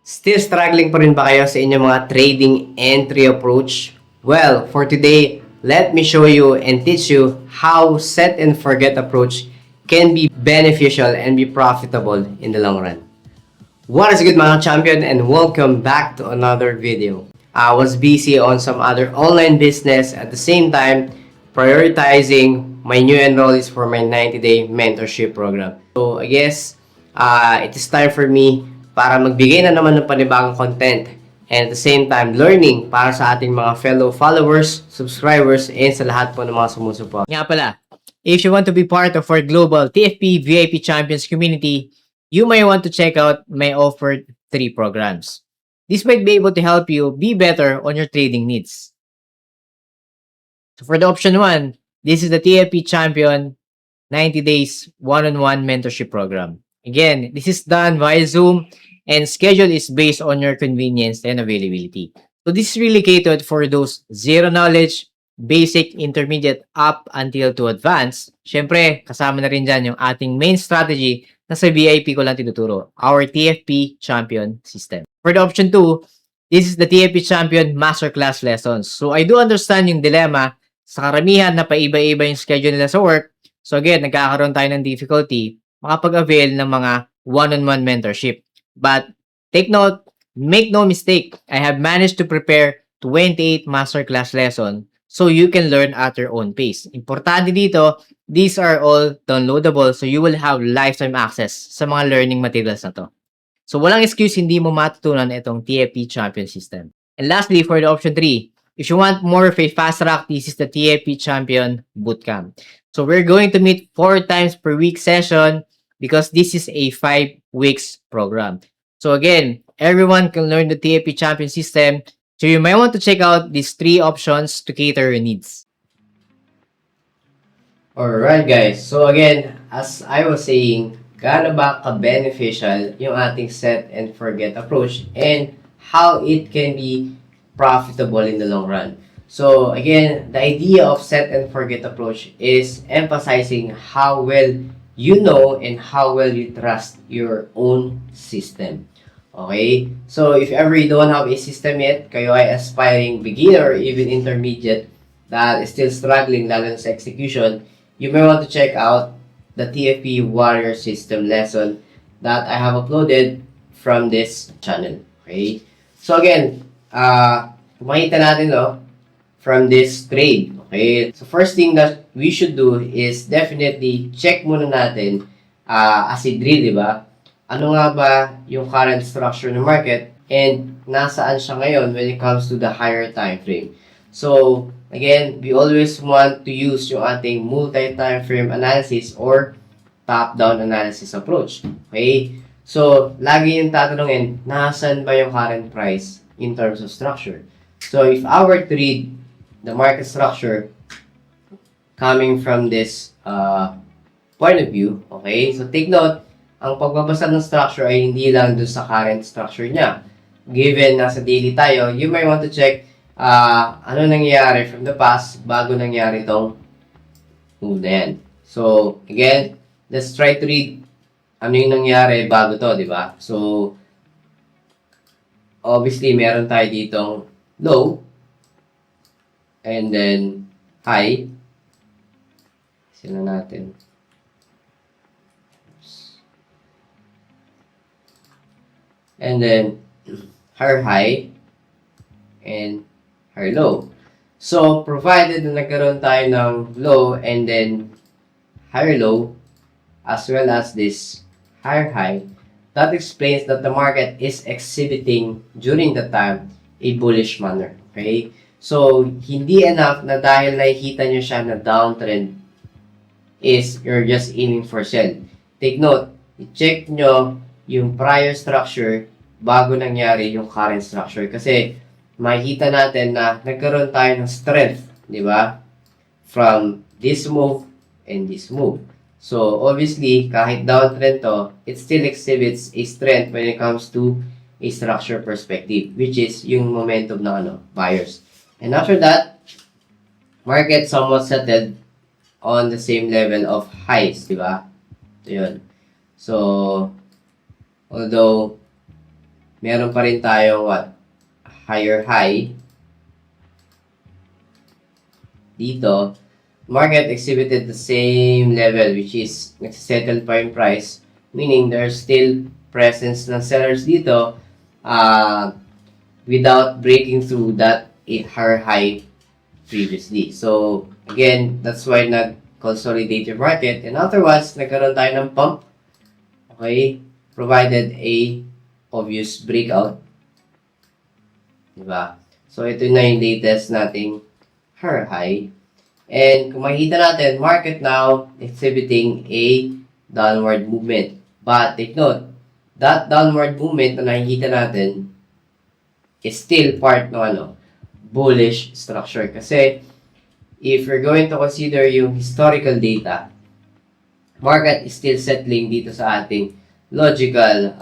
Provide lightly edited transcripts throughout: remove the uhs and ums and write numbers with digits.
Still struggling pa rin ba kayo sa inyong mga trading entry approach? Well, for today, let me show you and teach you how set and forget approach can be beneficial and be profitable in the long run. What is good mga champion, and welcome back to another video. I was busy on some other online business at the same time prioritizing my new enrollees for my 90-day mentorship program. So I guess it is time for me para magbigay na naman ng panibagong content and at the same time learning para sa ating mga fellow followers, subscribers, and sa lahat po ng mga sumusuporta. Nga pala, if you want to be part of our global TFP VIP Champions community, you may want to check out my offered 3 programs. This might be able to help you be better on your trading needs. So for the option 1, this is the TFP Champion 90 Days One-on-One Mentorship Program. Again, this is done via Zoom and schedule is based on your convenience and availability. So this is really catered for those zero knowledge, basic, intermediate, up until to advanced. Syempre, kasama na rin dyan yung ating main strategy na sa VIP ko lang tinuturo, our TFP Champion System. For the option 2, this is the TFP Champion Masterclass Lessons. So I do understand yung dilemma sa karamihan na paiba-iba yung schedule nila sa work. So again, nagkakaroon tayo ng difficulty makapag-avail ng mga one-on-one mentorship. But take note, make no mistake, I have managed to prepare 28 masterclass lesson so you can learn at your own pace. Importante dito, these are all downloadable so you will have lifetime access sa mga learning materials na to. So walang excuse hindi mo matutunan itong TFP Champion System. And lastly, for the option 3, if you want more of a fast track, this is the TFP Champion Bootcamp. So we're going to meet 4 times per week session because this is a 5 weeks program. So again, everyone can learn the TFP Champion System. So you might want to check out these 3 options to cater your needs. Alright guys, so again, as I was saying, gaano ba ka-beneficial yung ating set and forget approach and how it can be profitable in the long run. So again, the idea of set and forget approach is emphasizing how well you know and how well you trust your own system. Okay? So if ever you don't have a system yet, kayo ay aspiring beginner or even intermediate that is still struggling lalo sa execution, you may want to check out the TFP Warrior System lesson that I have uploaded from this channel. Okay? So again, makita natin from this trade. Okay? So first thing that we should do is definitely check muna natin as a drill, di ba? Ano nga ba yung current structure ng market and nasaan siya ngayon when it comes to the higher time frame. So again, we always want to use yung ating multi-time frame analysis or top-down analysis approach. Okay? So, lagi yung tatanungin, nasaan ba yung current price in terms of structure? So, if I were to read the market structure coming from this point of view, okay? So, take note, ang pagbabasa ng structure ay hindi lang dun sa current structure niya. Given nasa daily tayo, you might want to check ano nangyayari from the past bago nangyari itong move na yan. So, again, let's try to read ano yung nangyari bago to, di ba? So, obviously, meron tayo ditong low and then high. Sino natin? And then higher high and higher low. So, provided na nagkaroon tayo ng low and then higher low, as well as this higher high, that explains that the market is exhibiting during the time a bullish manner. Okay? So, hindi enough na dahil nakikita nyo siya na downtrend is you're just aiming for sell. Take note, i-check nyo yung prior structure bago nangyari yung current structure. Kasi, makikita natin na nagkaroon tayo ng strength, di ba? From this move and this move. So, obviously, kahit downtrend to, it still exhibits a strength when it comes to a structure perspective, which is yung momentum ng buyers. And after that, market somewhat settled on the same level of highs, di ba? So, yun. So, although meron pa rin tayong higher high dito. Market exhibited the same level, which is nagsisettle pa yung price, meaning there's still presence ng sellers dito without breaking through that higher high previously. So, again, that's why nag-consolidate yung market. And afterwards, nagkaroon tayo ng pump. Okay? Provided a obvious breakout. Diba? So, ito na yung latest nating higher high. And kung makikita natin, market now exhibiting a downward movement. But take note, that downward movement na nakikita natin is still part ng bullish structure. Kasi if you're going to consider yung historical data, market is still settling dito sa ating logical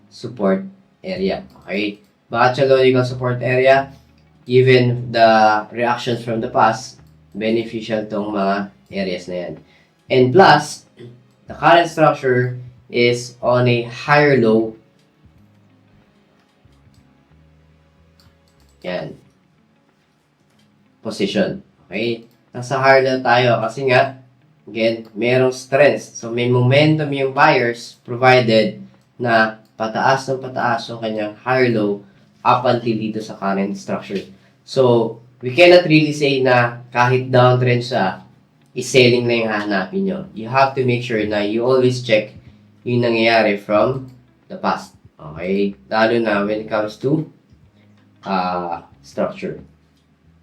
support area. Okay? Bakit siya logical support area? Given the reactions from the past, beneficial tong mga areas na yan. And plus, the current structure is on a higher low. Yan. Position. Okay? Nasa higher low tayo kasi nga, again, merong strength. So, may momentum yung buyers provided na pataas ng pataas yung kanyang higher low up until dito sa current structure. So, we cannot really say na kahit downtrend siya, is-selling na yung hahanapin nyo. You have to make sure na you always check yung nangyayari from the past. Okay? Lalo na when it comes to structure.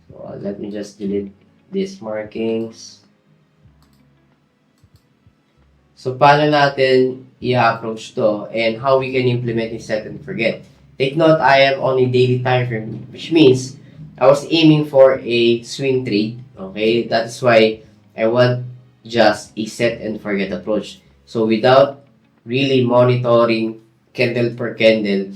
So, let me just delete these markings. So, paano natin i-approach to and how we can implement yung set and forget. Take note, I am on a daily time frame, which means I was aiming for a swing trade. Okay? That's why I want just a set and forget approach. So, without really monitoring candle per candle,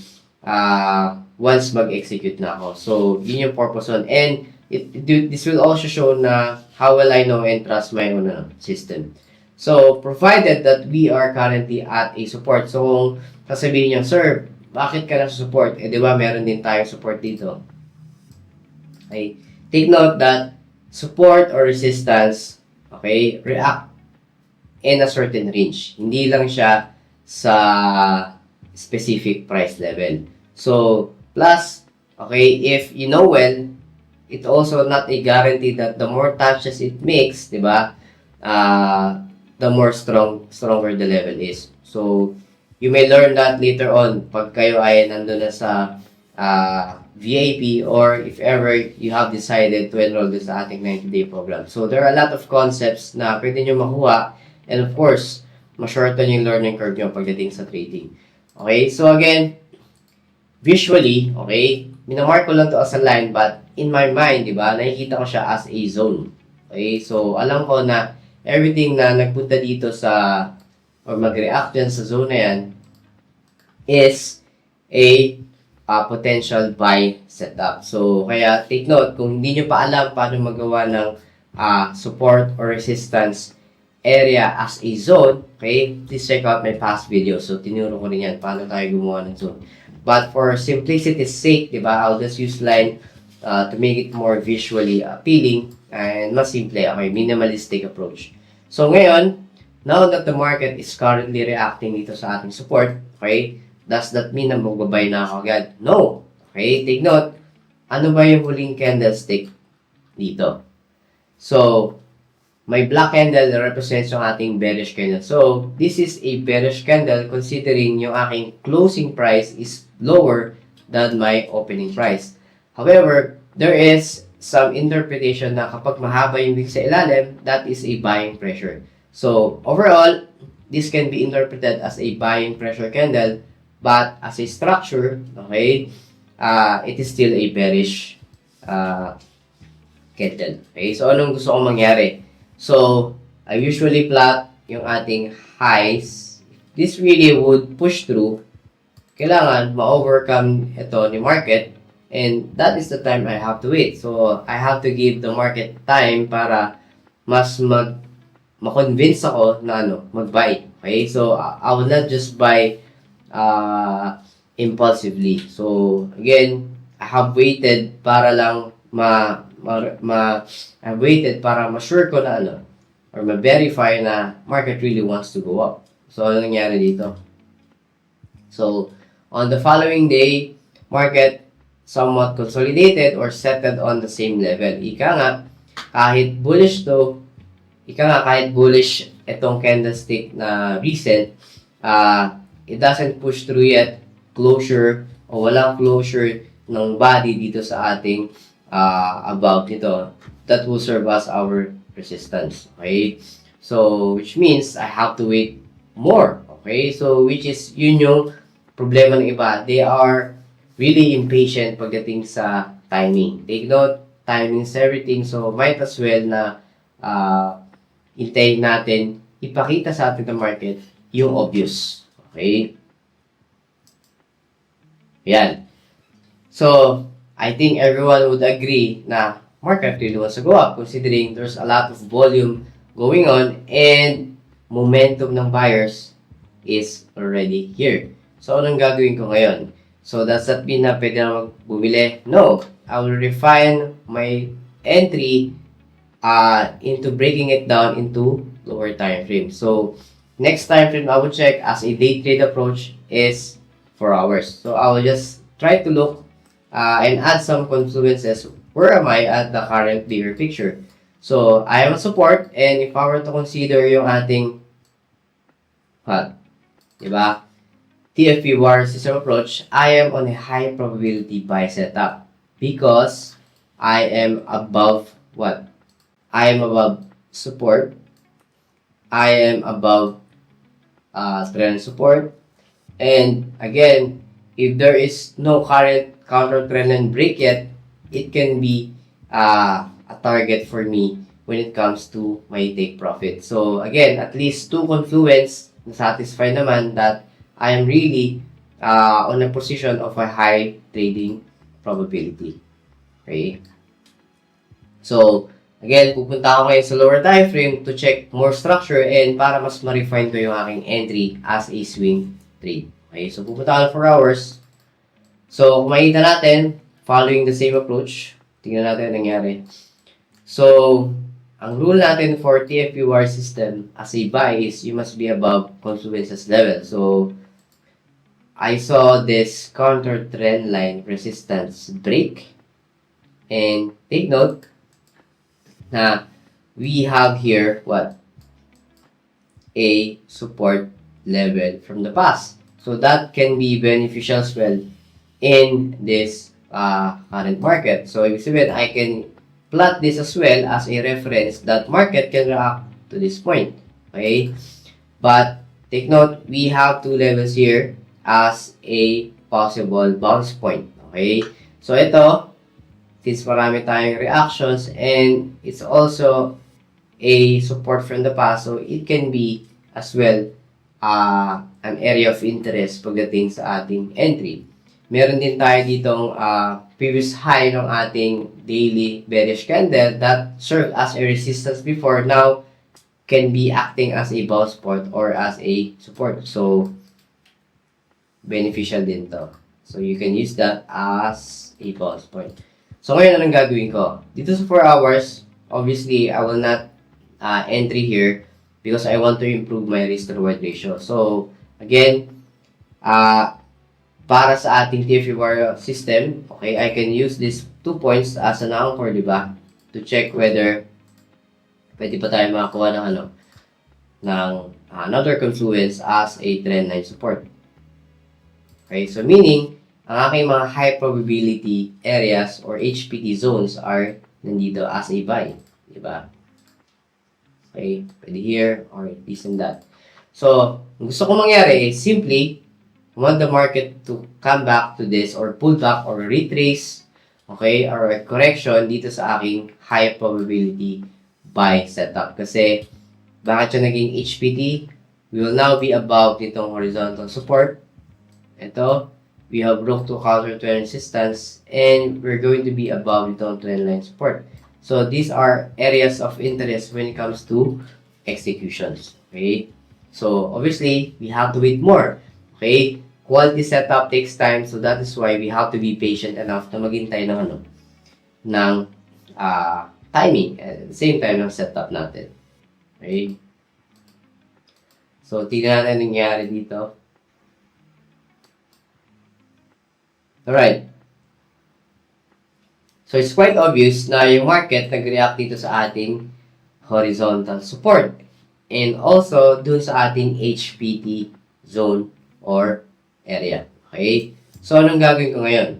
once mag-execute na ako. So, yun yung purpose on. And this will also show na how will I know and trust my own system. So, provided that we are currently at a support. So, kung sasabihin nyo, sir, bakit ka na support? Eh, di ba, meron din tayong support dito. Okay? Take note that support or resistance, okay, react in a certain range. Hindi lang siya sa specific price level. So, plus, okay, if you know well, it also not a guarantee that the more touches it makes, di ba, the more stronger the level is. So, you may learn that later on pag kayo ay nandun na sa VIP or if ever you have decided to enroll this sa ating 90-day program. So, there are a lot of concepts na pwede nyo makuha and of course, ma-shorten yung learning curve nyo pagdating sa trading. Okay? So, again, visually, okay, minamark ko lang to as a line but in my mind, di ba, nakikita ko siya as a zone. Okay? So, alam ko na everything na nagpunta dito sa or mag-react dyan sa zone na yan is a potential buy setup. So, kaya take note, kung hindi nyo pa alam paano magawa ng support or resistance area as a zone, okay, please check out my past video. So, tinuro ko rin yan, paano tayo gumawa ng zone. But for simplicity's sake, di ba, I'll just use line to make it more visually appealing and mas simple, okay, minimalistic approach. So, ngayon, now that the market is currently reacting dito sa ating support, okay, does that mean na magbabay na ako agad? No. Okay, take note. Ano ba yung huling candlestick dito? So, may black candle na represents yung ating bearish candle. So, this is a bearish candle considering yung aking closing price is lower than my opening price. However, there is some interpretation na kapag mahaba yung wick sa ilalim, that is a buying pressure. So, overall, this can be interpreted as a buying pressure candle, but as a structure, okay, it is still a bearish candle. Okay, so anong gusto kong mangyari? So, I usually plot yung ating highs. This really would push through. Kailangan ma-overcome ito ni market, and that is the time I have to wait. So, I have to give the market time para mas ma-convince ako na mag-buy. Okay? So, I will not just buy impulsively. So, again, I have waited para lang I waited para ma-sure ko na or ma-verify na market really wants to go up. So, ano nangyari dito? So, on the following day, market somewhat consolidated or settled on the same level. Kahit bullish itong candlestick na recent, it doesn't push through yet closure o walang closure ng body dito sa ating above nito that will serve as our resistance. Okay? So, which means I have to wait more. Okay? So, which is yun yung problema ng iba. They are really impatient pagdating sa timing. Take note, timing is everything. So, might as well na hintayin natin ipakita sa atin ng market yung obvious. Okay? Yan. So, I think everyone would agree na market really wants to go up considering there's a lot of volume going on and momentum ng buyers is already here. So, anong gagawin ko ngayon? So, does that mean na pwede na bumili? No. I will refine my entry into breaking it down into lower time frame. So, next time frame I will check as a day trade approach is 4 hours. So, I will just try to look and add some confluences. Where am I at the current bigger picture? So, I have a support and if I were to consider yung ating diba? TFP war system approach, I am on a high probability buy setup because I am above what? I am above support. I am above trend support. And again, if there is no current counter trend line break yet, it can be a target for me when it comes to my take profit. So again, at least two confluence na satisfy naman that I am really on a position of a high trading probability. Okay? So, again, pupunta ako ngayon sa lower time frame to check more structure and para mas ma-refine ko yung aking entry as a swing trade. Okay? So, pupunta ako 4 hours. So, kung makita natin, following the same approach, tingnan natin ang nangyari. So, ang rule natin for TFP-WAR system as a buy is you must be above confluences level. So, I saw this counter trend line resistance break. And take note na we have here what? A support level from the past. So, that can be beneficial as well in this current market. So, ibig sabihin, I can plot this as well as a reference that market can react to this point. Okay? But, take note, we have two levels here as a possible bounce point. Okay? So, ito, since marami tayong reactions and it's also a support from the past, so it can be as well an area of interest pagdating sa ating entry. Meron din tayo ditong previous high ng ating daily bearish candle that served as a resistance before, now can be acting as a bounce point or as a support. So, beneficial din to. So, you can use that as a bounce point. So, ngayon, anong gagawin ko? Dito sa 4 hours, obviously, I will not entry here because I want to improve my risk-to-reward ratio. So, again, para sa ating TFP-WAR system, okay, I can use these 2 points as an anchor, di ba? To check whether pwede pa tayo makakuha ng ng another confluence as a trend line support. Okay, so meaning, ang aking mga high probability areas or HPT zones are nandito as a buy. Diba? Okay, pwede here or this and that. So, gusto ko mangyari is simply, want the market to come back to this or pull back or retrace, okay, or a correction dito sa aking high probability buy setup. Kasi, bakit siya naging HPT? We will now be above nitong horizontal support. Ito, we have broke to counter trend resistance and we're going to be above itong trend line support. So, these are areas of interest when it comes to executions. Okay? So, obviously, we have to wait more. Okay? quality setup takes time, so that is why we have to be patient enough na maghintay ng ng timing at the same time ng setup natin. Okay? So, tingnan natin ang nangyari dito. Alright. So, it's quite obvious na yung market nag-react dito sa ating horizontal support. And also, dun sa ating HPT zone or area. Okay? So, anong gagawin ko ngayon?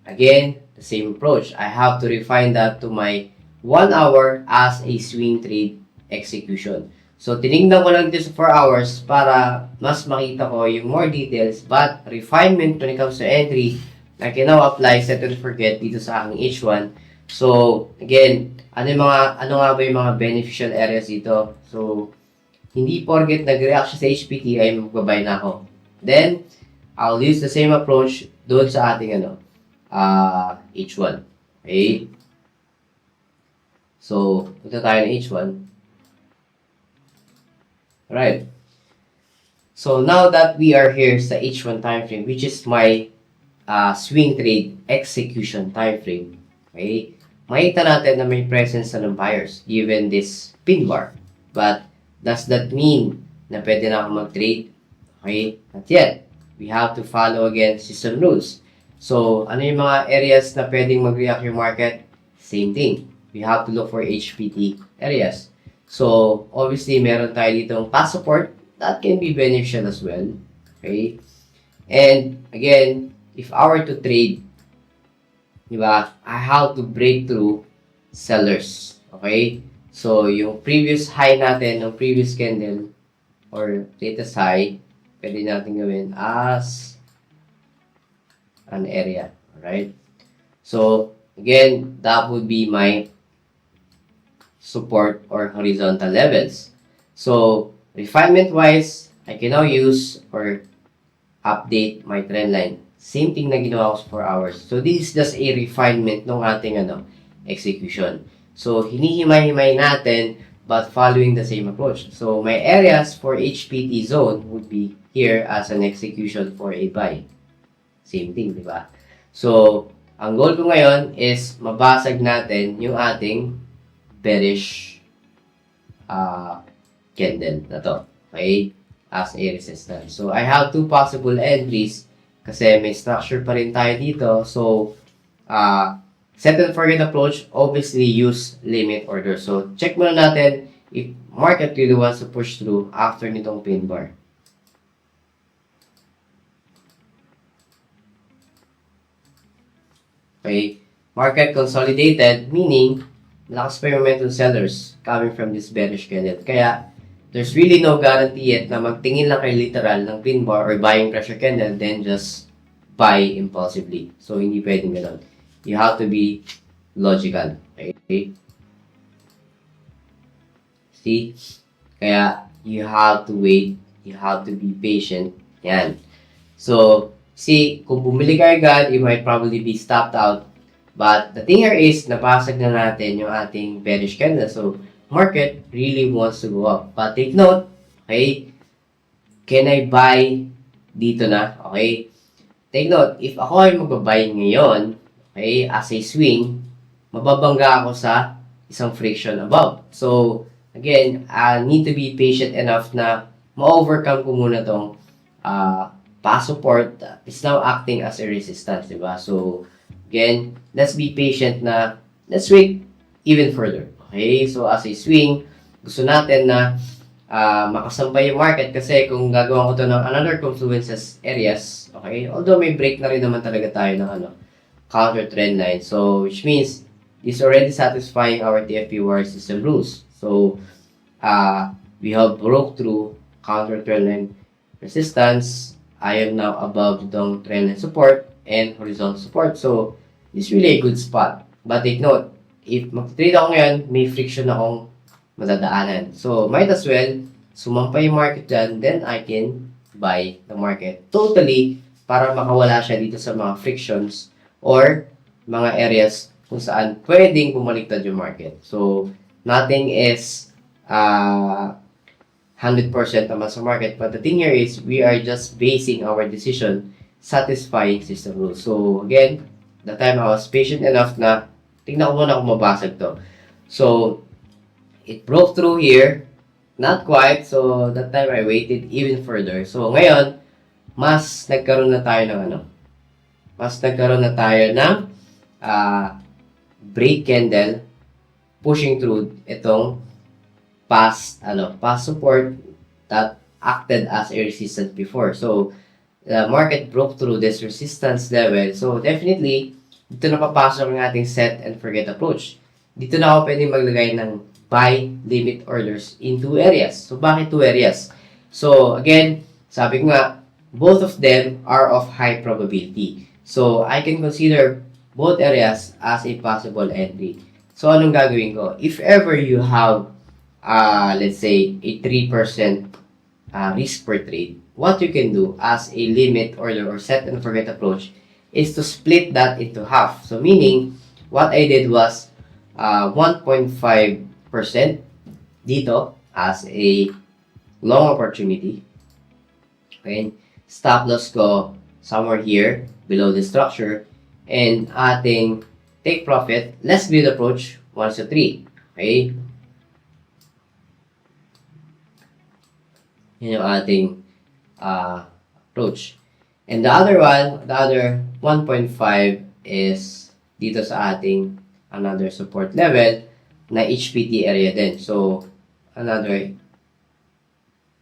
Again, the same approach. I have to refine that to my 1 hour as a swing trade execution. So, tinignan ko lang dito sa 4 hours para mas makita ko yung more details. But, refinement when it comes to entry, I can now apply set and forget dito sa aking H1. So, again, ano nga ba yung mga beneficial areas dito? So, hindi porket nag-react siya sa HPT ay magbabay na ako. Then, I'll use the same approach doon sa ating H1. Okay? So, punta tayo ng H1. Alright. So, now that we are here sa H1 time frame, which is my swing trade execution time frame, okay, makita natin na may presence na ng buyers given this pin bar. But, does that mean na pwede na ako mag-trade? Okay, not yet. We have to follow again system rules. So, ano yung mga areas na pwedeng mag-react yung market? Same thing. We have to look for HPT areas. So, obviously, meron tayo ditong past support. That can be beneficial as well. Okay? And, again, if I were to trade, diba, I have to break through sellers. Okay? So, yung previous high natin, yung previous candle, or latest high, pwede natin gawin as an area. Alright? So, again, that would be my support or horizontal levels. So, refinement-wise, I can now use or update my trend line. Same thing na ginawa ko sa 4 hours. So, this is just a refinement ng ating execution. So, hinihimay-himay natin but following the same approach. So, my areas for HPT zone would be here as an execution for a buy. Same thing, di ba? So, ang goal ko ngayon is mabasag natin yung ating bearish candle na to. Okay? As a resistance. So, I have two possible entries kasi may structure pa rin tayo dito. So, set and forget approach, obviously use limit order. So, check muna natin if market really wants to push through after nitong pin bar. Okay? Market consolidated, meaning malakas pa yung momentum sellers coming from this bearish candle. Kaya, there's really no guarantee yet na magtingin lang kayo literal ng pin bar or buying pressure candle, then just buy impulsively. So, hindi pwedeng ganun. You have to be logical. Okay? See? Kaya, you have to wait. You have to be patient. Yan. So, see, kung bumili ka agad, you might probably be stopped out. But, the thing here is, napasag na natin yung ating bearish candle. So, market really wants to go up. But take note, okay, can I buy dito na? Okay? Take note, if ako ay magbabuy ngayon, okay, as a swing, mababangga ako sa isang friction above. So, again, I need to be patient enough na ma-overcome ko muna tong past support. It's now acting as a resistance, diba? So, again, let's be patient na let's wait even further. Okay, so as a swing, gusto natin na makasampay yung market kasi kung gagawin ko to ng another confluences areas, okay, although may break na rin naman talaga tayo ng counter trend line. So, which means, it's already satisfying our TFP wire system rules. So, we have broke through counter trend line resistance. I am now above itong trend line support and horizontal support. So, it's really a good spot. But take note, if mag-trade ako ngayon, may friction akong madadaanan. So, might as well, sumampay yung market dyan, then I can buy the market totally para makawala siya dito sa mga frictions or mga areas kung saan pwedeng bumaliktad yung market. So, nothing is 100% naman sa market. But the thing here is, we are just basing our decision satisfying system rules. So, again, the time I was patient enough na tingnan ko muna kung mabasag to. So, it broke through here. Not quite. So, that time I waited even further. So, ngayon, mas nagkaroon na tayo ng break candle pushing through itong past support that acted as a resistance before. So, the market broke through this resistance level. So, definitely, dito na papasok ang ating set and forget approach. Dito na ako pwedeng maglagay ng buy limit orders in two areas. So, bakit two areas? So, again, sabi ko nga, both of them are of high probability. So, I can consider both areas as a possible entry. So, anong gagawin ko? If ever you have, let's say, a 3% risk per trade, what you can do as a limit order or set and forget approach is to split that into half. So, meaning, what I did was 1.5% dito as a long opportunity. Okay. Stop loss ko somewhere here below the structure, and ating take profit, less greed approach 1 to 3. Okay? Yun yung ating approach. And the other 1.5 is dito sa ating another support level na HPT area din. So, another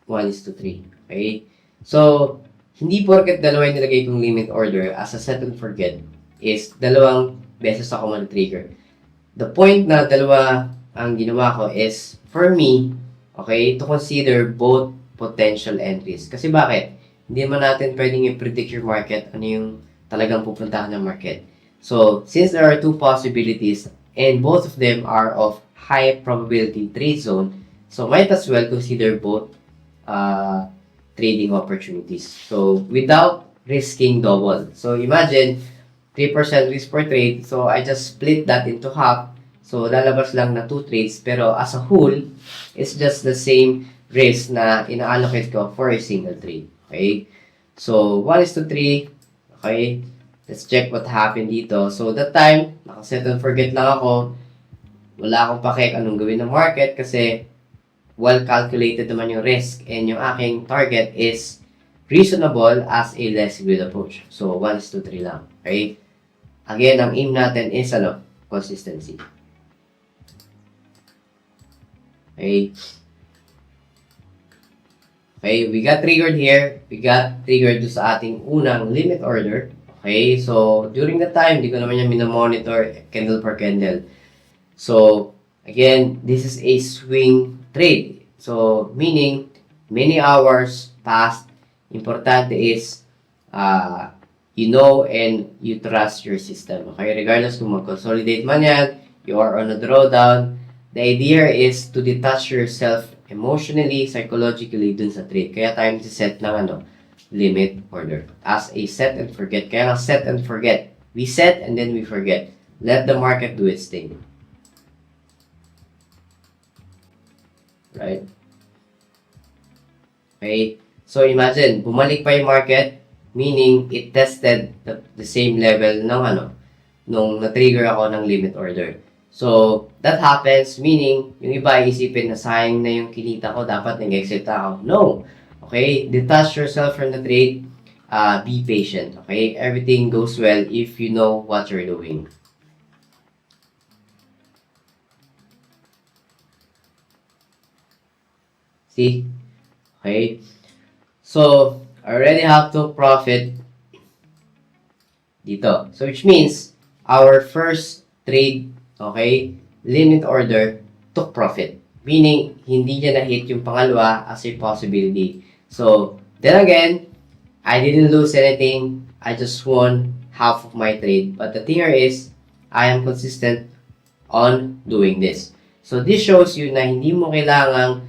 1 is to 3. Okay? So, hindi porket dalawa yung nilagay kong limit order as a set and forget is dalawang beses ako mag-trigger. The point na dalawa ang ginawa ko is, for me, okay, to consider both potential entries. Kasi bakit? Hindi man natin pwedeng i-predict your market, ano yung talagang pupuntahan ng market. So, since there are two possibilities, and both of them are of high probability trade zone, so might as well consider both trading opportunities. So, without risking double. So, imagine, 3% risk per trade. So, I just split that into half. So, lalabas lang na 2 trades. Pero, as a whole, it's just the same risk na ina-allocate ko for a single trade. Okay? So, 1 is to 3. Okay? Let's check what happened dito. So, that time, nakaset and forget lang ako. Wala akong pake anong gawin ng market kasi well calculated naman yung risk, and yung aking target is reasonable as a less greed approach. So, 1 is to 3 lang. Okay? Again, ang aim natin is consistency. Okay? Okay, we got triggered here. We got triggered sa ating unang limit order. Okay, so during the time, di ko naman yung minomonitor candle per candle. So, again, this is a swing trade. So, meaning, many hours passed. Importante is, you know and you trust your system. Okay, regardless kung mag-consolidate man yan, you are on a drawdown. The idea is to detach yourself emotionally, psychologically dun sa trade. Kaya tayo set ng limit order as a set and forget. Kaya nga set and forget. We set and then we forget. Let the market do its thing. Right? Okay? So, imagine, bumalik pa yung market, meaning it tested the same level ng nung na-trigger ako ng limit order. So, that happens, meaning, yung iba isipin na sayang na yung kinita ko, dapat nag-exit ako. No! Okay? Detach yourself from the trade. Be patient. Okay? Everything goes well if you know what you're doing. See? Okay? So, I already have to profit dito. So, which means, our first trade, okay, limit order, took profit. Meaning, hindi niya na-hit yung pangalawa as a possibility. So, then again, I didn't lose anything. I just won half of my trade. But the thing here is, I am consistent on doing this. So, this shows you na hindi mo kailangang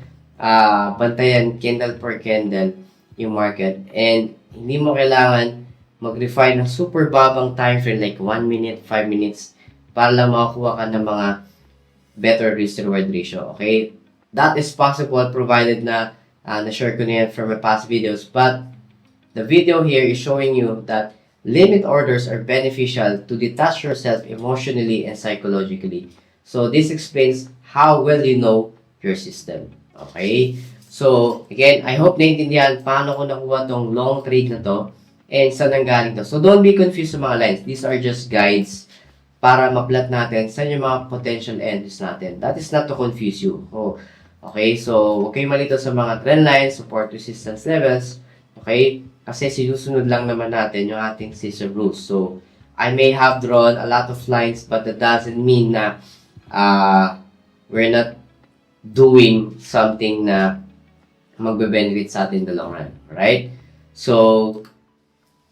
bantayan candle per candle yung market. And hindi mo kailangan mag-refine ng super babang time frame like 1 minute, 5 minutes para lang makakuha ka ng mga better risk-reward ratio. Okay? That is possible provided na Na-share ko na yan from my past videos. But the video here is showing you that limit orders are beneficial to detach yourself emotionally and psychologically. So this explains how well you know your system. Okay? So, again, I hope naintindihan paano ko nakuha tong long trade na to and saan nanggaling to. So, don't be confused sa mga lines. These are just guides para ma-plot natin saan yung mga potential entries natin. That is not to confuse you. Oh, okay, so huwag kayong malito sa mga trend lines, support resistance levels. Okay? Kasi sinusunod lang naman natin yung ating system rules. So, I may have drawn a lot of lines but that doesn't mean na we're not doing something na magbe-benefit sa atin in the long run. Right? So,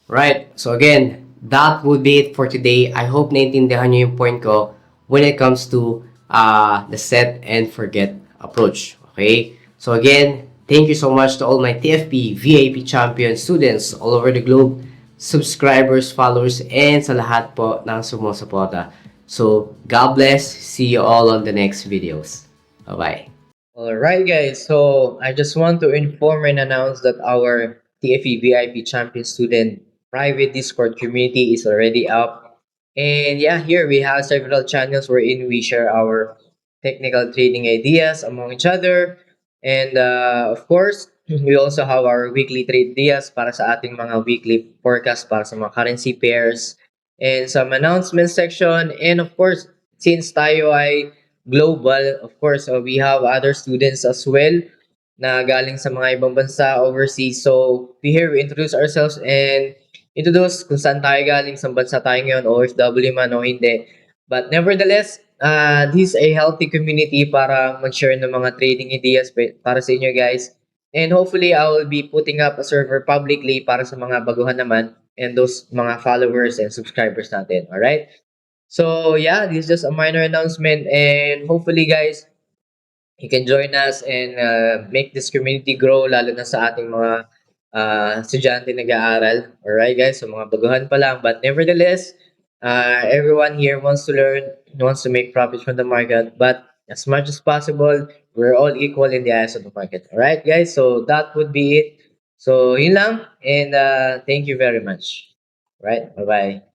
right. So again, that would be it for today. I hope naintindihan nyo yung point ko when it comes to the set and forget approach. Okay? So again, thank you so much to all my TFP VIP champion students all over the globe, subscribers, followers, and sa lahat po ng sumusuporta. So, God bless. See you all on the next videos. Bye-bye. Alright guys, so I just want to inform and announce that our TFE VIP Champion Student private Discord community is already up. And yeah, here we have several channels wherein we share our technical trading ideas among each other. And of course, we also have our weekly trade ideas para sa ating mga weekly forecast para sa mga currency pairs and some announcement section. And of course, since tayo ay global, of course, we have other students as well na galing sa mga ibang bansa overseas. So, we introduce ourselves and introduce kung saan tayo galing, saan bansa tayo ngayon, OFW man o hindi. But nevertheless, this is a healthy community para mag-share ng mga trading ideas para sa inyo guys. And hopefully, I will be putting up a server publicly para sa mga baguhan naman and those mga followers and subscribers natin. Alright? So yeah, this is just a minor announcement and hopefully guys, you can join us and make this community grow lalo na sa ating mga estudyante nag-aaral. Alright guys, so mga baguhan pa lang. But nevertheless, everyone here wants to learn, wants to make profits from the market. But as much as possible, we're all equal in the eyes of the market. Alright guys, so that would be it. So yun lang and thank you very much. Right, bye-bye.